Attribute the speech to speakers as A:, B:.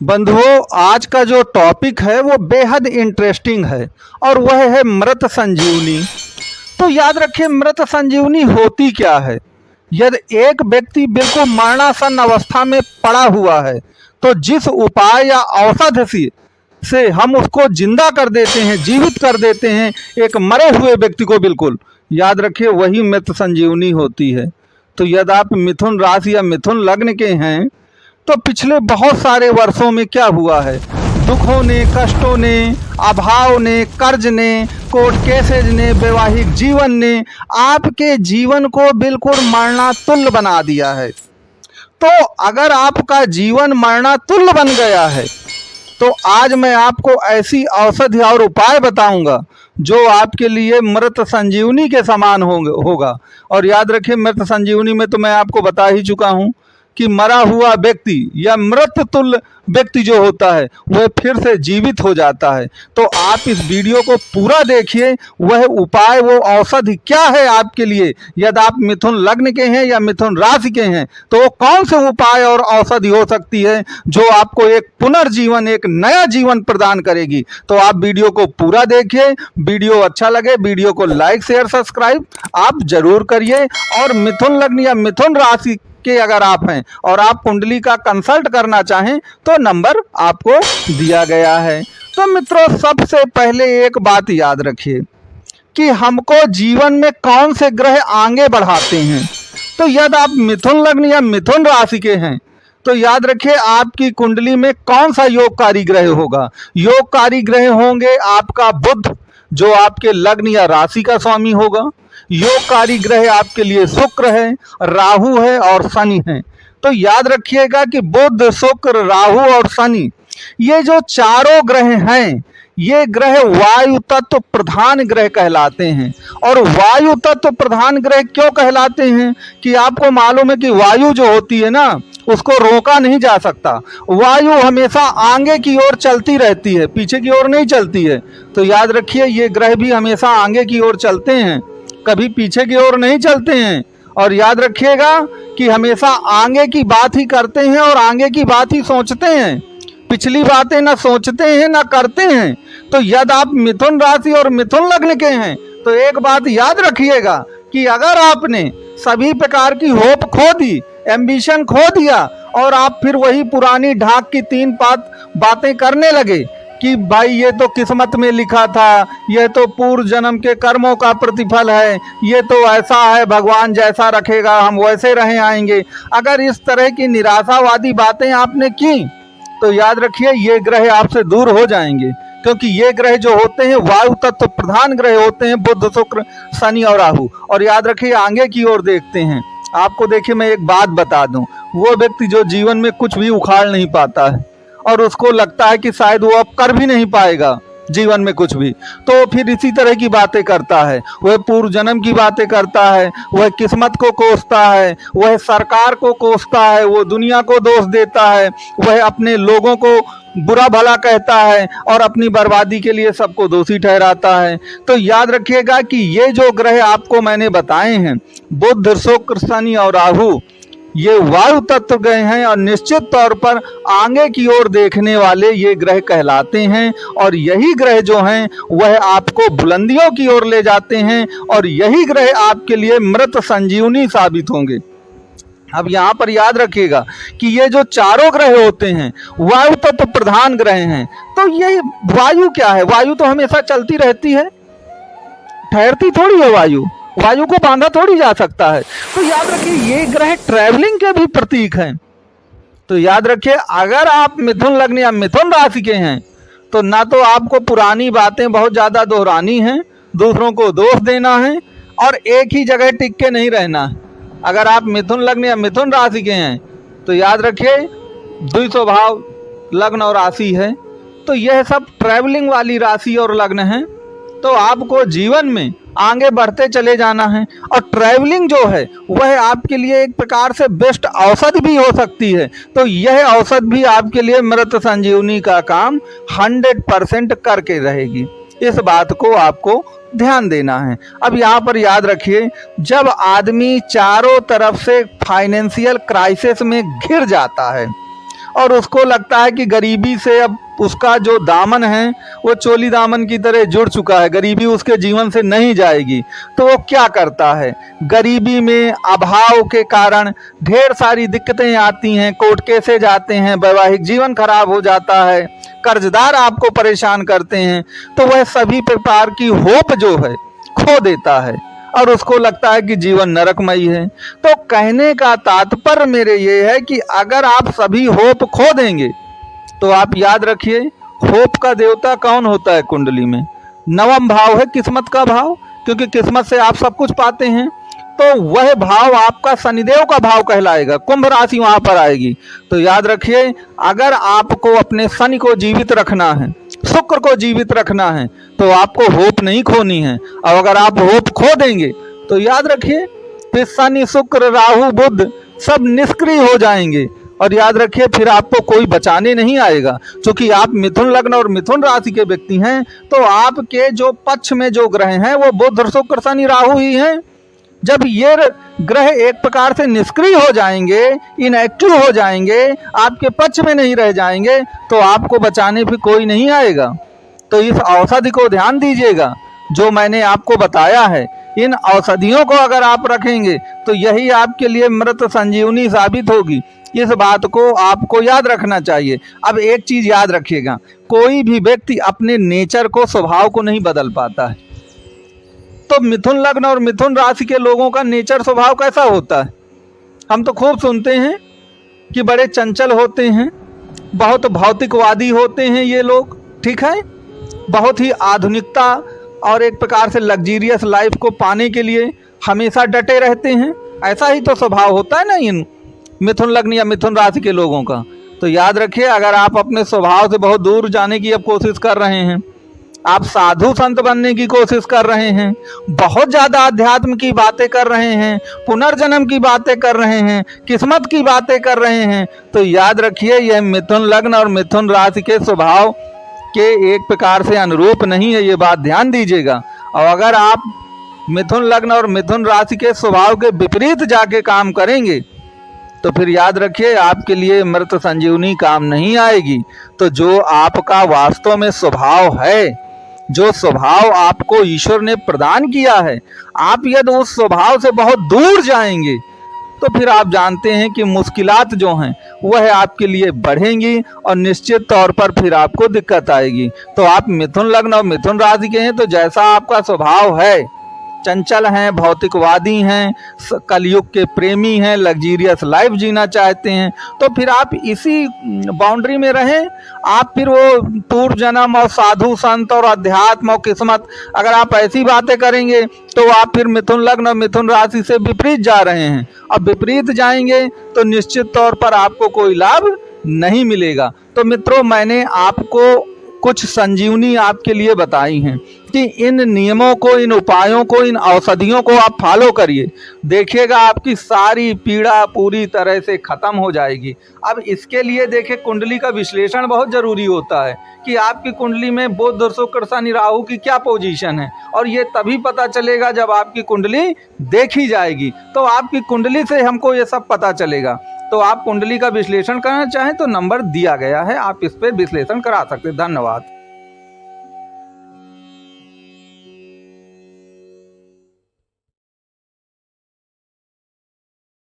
A: बंधुओं, आज का जो टॉपिक है वो बेहद इंटरेस्टिंग है और वह है मृत संजीवनी। तो याद रखिए, मृत संजीवनी होती क्या है। यदि एक व्यक्ति बिल्कुल मरणासन अवस्था में पड़ा हुआ है तो जिस उपाय या औषध से हम उसको जिंदा कर देते हैं, जीवित कर देते हैं, एक मरे हुए व्यक्ति को, बिल्कुल याद रखिए वही मृत संजीवनी होती है। तो यदि आप मिथुन राशि या मिथुन लग्न के हैं तो पिछले बहुत सारे वर्षों में क्या हुआ है, दुखों ने, कष्टों ने, अभाव ने, कर्ज ने, कोर्ट केसेज ने, वैवाहिक जीवन ने आपके जीवन को बिल्कुल मरणातुल्य बना दिया है। तो अगर आपका जीवन मरणातुल्य बन गया है तो आज मैं आपको ऐसी औषधि और उपाय बताऊंगा जो आपके लिए मृत संजीवनी के समान होगा। और याद रखिए, मृत संजीवनी में तो मैं आपको बता ही चुका हूं कि मरा हुआ व्यक्ति या मृत तुल्य व्यक्ति जो होता है वह फिर से जीवित हो जाता है। तो आप इस वीडियो को पूरा देखिए, वह उपाय, वो औषधि क्या है आपके लिए। यदि आप मिथुन लग्न के हैं या मिथुन राशि के हैं तो वो कौन से उपाय और औषधि हो सकती है जो आपको एक पुनर्जीवन, एक नया जीवन प्रदान करेगी। तो आप वीडियो को पूरा देखिए। वीडियो अच्छा लगे वीडियो को लाइक, शेयर, सब्सक्राइब आप जरूर करिए। और मिथुन लग्न या मिथुन राशि के अगर आप हैं और आप कुंडली का कंसल्ट करना चाहें तो नंबर आपको दिया गया है। तो मित्रों, सबसे पहले एक बात याद रखिए कि हमको जीवन में कौन से ग्रह आगे बढ़ाते हैं। तो यदि आप मिथुन लग्न या मिथुन राशि के हैं तो याद रखिए आपकी कुंडली में कौन सा योगकारी ग्रह होगा। योगकारी ग्रह होंगे आपका बुध, जो आपके लग्न या राशि का स्वामी होगा। योगकारी ग्रह आपके लिए शुक्र है, राहु है और शनि है। तो याद रखिएगा कि बुध, शुक्र, राहु और शनि, ये जो चारों ग्रह हैं, ये ग्रह वायु तत्व प्रधान ग्रह कहलाते हैं। और वायु तत्व प्रधान ग्रह क्यों कहलाते हैं कि आपको मालूम है कि वायु जो होती है ना, उसको रोका नहीं जा सकता। वायु हमेशा आगे की ओर चलती रहती है, पीछे की ओर नहीं चलती है। तो याद रखिए ये ग्रह भी हमेशा आगे की ओर चलते हैं, कभी पीछे की ओर नहीं चलते हैं। और याद रखिएगा कि हमेशा आगे की बात ही करते हैं और आगे की बात ही सोचते हैं, पिछली बातें ना सोचते हैं ना करते हैं। तो यदि आप मिथुन राशि और मिथुन लग्न के हैं तो एक बात याद रखिएगा कि अगर आपने सभी प्रकार की होप खो दी, एम्बिशन खो दिया और आप फिर वही पुरानी ढाक की तीन बातें करने लगे कि भाई ये तो किस्मत में लिखा था, ये तो पूर्व जन्म के कर्मों का प्रतिफल है, ये तो ऐसा है, भगवान जैसा रखेगा हम वैसे रहे आएंगे, अगर इस तरह की निराशावादी बातें आपने की तो याद रखिए ये ग्रह आपसे दूर हो जाएंगे। क्योंकि ये ग्रह जो होते हैं वायु तत्व प्रधान ग्रह होते हैं, बुध, शुक्र, शनि और राहु। और याद रखिए आगे की ओर देखते हैं। आपको देखिए मैं एक बात बता दूं, वो व्यक्ति जो जीवन में कुछ भी उखाड़ नहीं पाता है और उसको लगता है कि शायद वो अब कर भी नहीं पाएगा जीवन में कुछ भी, तो फिर इसी तरह की बातें करता है। वह पूर्व जन्म की बातें करता है, वह किस्मत को कोसता है, वह सरकार को कोसता है, वो दुनिया को दोष देता है, वह अपने लोगों को बुरा भला कहता है और अपनी बर्बादी के लिए सबको दोषी ठहराता है। तो याद रखिएगा कि ये जो ग्रह आपको मैंने बताए हैं, बुध, शुक्र, शनि और राहु, ये वायु तत्व ग्रह हैं और निश्चित तौर पर आगे की ओर देखने वाले ये ग्रह कहलाते हैं। और यही ग्रह जो हैं वह आपको बुलंदियों की ओर ले जाते हैं और यही ग्रह आपके लिए मृत संजीवनी साबित होंगे। अब यहाँ पर याद रखिएगा कि ये जो चारों ग्रह होते हैं वायु तत्व प्रधान ग्रह हैं। तो ये वायु क्या है, वायु तो हमेशा चलती रहती है, ठहरती थोड़ी है वायु, वायु को बांधा थोड़ी जा सकता है। तो याद रखिए ये ग्रह ट्रैवलिंग के भी प्रतीक हैं। तो याद रखिए अगर आप मिथुन लग्न या मिथुन राशि के हैं तो ना तो आपको पुरानी बातें बहुत ज़्यादा दोहरानी हैं, दूसरों को दोष देना है और एक ही जगह टिक के नहीं रहना है। अगर आप मिथुन लग्न या मिथुन राशि के हैं तो याद रखिए द्विस्वभाव लग्न और राशि है, तो यह सब ट्रैवलिंग वाली राशि और लग्न है। तो आपको जीवन में आगे बढ़ते चले जाना है और ट्रैवलिंग जो है वह आपके लिए एक प्रकार से बेस्ट औषधि भी हो सकती है। तो यह औषधि भी आपके लिए मृत संजीवनी का काम 100% करके रहेगी। इस बात को आपको ध्यान देना है। अब यहाँ पर याद रखिए, जब आदमी चारों तरफ से फाइनेंशियल क्राइसिस में घिर जाता है और उसको लगता है कि गरीबी से अब उसका जो दामन है वो चोली दामन की तरह जुड़ चुका है, गरीबी उसके जीवन से नहीं जाएगी। तो वो क्या करता है, गरीबी में अभाव के कारण ढेर सारी दिक्कतें आती हैं, कोर्ट केसेज आते हैं, वैवाहिक जीवन खराब हो जाता है, कर्जदार आपको परेशान करते हैं। तो वह सभी प्रकार की होप जो है खो देता है और उसको लगता है कि जीवन नरकमयी है। तो कहने का तात्पर्य मेरे ये है कि अगर आप सभी होप खो देंगे तो आप याद रखिए, होप का देवता कौन होता है कुंडली में? नवम भाव है किस्मत का भाव, क्योंकि किस्मत से आप सब कुछ पाते हैं। तो वह भाव आपका शनिदेव का भाव कहलाएगा, कुंभ राशि वहां पर आएगी। तो याद रखिए, अगर आपको अपने शनि को जीवित रखना है, शुक्र को जीवित रखना है, तो आपको होप नहीं खोनी है। और अगर आप होप खो देंगे तो याद रखिए फिर शनि शुक्र राहु बुध सब निष्क्रिय हो जाएंगे। और याद रखिए फिर आपको कोई बचाने नहीं आएगा। क्योंकि आप मिथुन लग्न और मिथुन राशि के व्यक्ति हैं, तो आपके जो पक्ष में जो ग्रह हैं वो बुध शुक्र शनि राहु ही हैं। जब ये ग्रह एक प्रकार से निष्क्रिय हो जाएंगे, इनएक्टिव हो जाएंगे, आपके पक्ष में नहीं रह जाएंगे, तो आपको बचाने भी कोई नहीं आएगा। तो इस औषधि को ध्यान दीजिएगा जो मैंने आपको बताया है। इन औषधियों को अगर आप रखेंगे तो यही आपके लिए मृत संजीवनी साबित होगी। इस बात को आपको याद रखना चाहिए। अब एक चीज याद रखिएगा, कोई भी व्यक्ति अपने नेचर को, स्वभाव को नहीं बदल पाता है। तो मिथुन लग्न और मिथुन राशि के लोगों का नेचर स्वभाव कैसा होता है? हम तो खूब सुनते हैं कि बड़े चंचल होते हैं, बहुत भौतिकवादी होते हैं ये लोग, ठीक है, बहुत ही आधुनिकता और एक प्रकार से लग्जीरियस लाइफ को पाने के लिए हमेशा डटे रहते हैं। ऐसा ही तो स्वभाव होता है ना इन मिथुन लग्न या मिथुन राशि के लोगों का। तो याद रखिए, अगर आप अपने स्वभाव से बहुत दूर जाने की अब कोशिश कर रहे हैं, आप साधु संत बनने की कोशिश कर रहे हैं, बहुत ज़्यादा अध्यात्म की बातें कर रहे हैं, पुनर्जन्म की बातें कर रहे हैं, किस्मत की बातें कर रहे हैं, तो याद रखिए यह मिथुन लग्न और मिथुन राशि के स्वभाव के एक प्रकार से अनुरूप नहीं है। ये बात ध्यान दीजिएगा। और अगर आप मिथुन लग्न और मिथुन राशि के स्वभाव के विपरीत जाके काम करेंगे तो फिर याद रखिए आपके लिए मृत संजीवनी काम नहीं आएगी। तो जो आपका वास्तव में स्वभाव है, जो स्वभाव आपको ईश्वर ने प्रदान किया है, आप यदि उस स्वभाव से बहुत दूर जाएंगे तो फिर आप जानते हैं कि मुश्किलात जो हैं वह आपके लिए बढ़ेंगी और निश्चित तौर पर फिर आपको दिक्कत आएगी। तो आप मिथुन लग्न और मिथुन राशि के हैं, तो जैसा आपका स्वभाव है, चंचल हैं, भौतिकवादी हैं, कलयुग के प्रेमी हैं, लग्जीरियस लाइफ जीना चाहते हैं, तो फिर आप इसी बाउंड्री में रहें। आप फिर वो पूर्व जन्म और साधु संत और अध्यात्म और किस्मत, अगर आप ऐसी बातें करेंगे तो आप फिर मिथुन लग्न और मिथुन राशि से विपरीत जा रहे हैं। अब विपरीत जाएंगे तो निश्चित तौर पर आपको कोई लाभ नहीं मिलेगा। तो मित्रों, मैंने आपको कुछ संजीवनी आपके लिए बताई हैं कि इन नियमों को, इन उपायों को, इन औषधियों को आप फॉलो करिए, देखिएगा आपकी सारी पीड़ा पूरी तरह से खत्म हो जाएगी। अब इसके लिए देखिए, कुंडली का विश्लेषण बहुत जरूरी होता है कि आपकी कुंडली में बुध शुक्र शनि राहु की क्या पोजीशन है, और ये तभी पता चलेगा जब आपकी कुंडली देखी जाएगी। तो आपकी कुंडली से हमको ये सब पता चलेगा। तो आप कुंडली का विश्लेषण करना चाहें तो नंबर दिया गया है, आप इस पर विश्लेषण करा सकते हैं। धन्यवाद।